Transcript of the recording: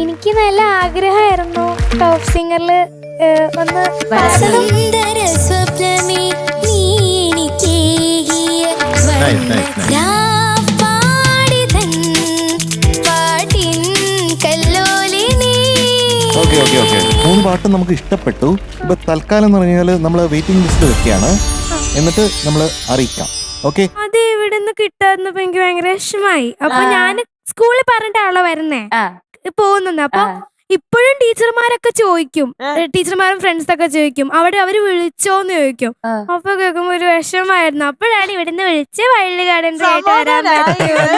എനിക്ക് നല്ല ആഗ്രഹമായിരുന്നു ടോപ്പ് സിംഗറില് ഒന്ന് പാടണം. ഓക്കെ ഓക്കെ ഓക്കെ 3 പാട്ട് നമുക്ക് ഇഷ്ടപ്പെട്ടു. ഇപ്പൊ തൽക്കാലം എന്ന് പറഞ്ഞാൽ നമ്മൾ വെയിറ്റിംഗ് ലിസ്റ്റ് വെക്കുകയാണ്, എന്നിട്ട് നമ്മൾ അറിയിക്കാം. ഓക്കെ, അത് ഇവിടെ നിന്ന് കിട്ടാതിരുന്നപ്പോ എനിക്ക് ഭയങ്കര വിഷമായി. അപ്പൊ ഞാൻ സ്കൂളിൽ പറഞ്ഞിട്ടാണല്ലോ വരുന്നേ പോകുന്നത്. അപ്പൊ ഇപ്പോഴും ടീച്ചർമാരൊക്കെ ചോദിക്കും, ടീച്ചർമാരും ഫ്രണ്ട്സൊക്കെ ചോദിക്കും അവിടെ അവര് വിളിച്ചോന്ന് ചോദിക്കും. അപ്പൊ കേൾക്കുമ്പോ ഒരു വിഷമായിരുന്നു. അപ്പോഴാണ് ഇവിടുന്ന് വിളിച്ച് വൈൽഡ് ഗാർഡൻസ് ആയിട്ട് വരാൻ പറ്റിയത്.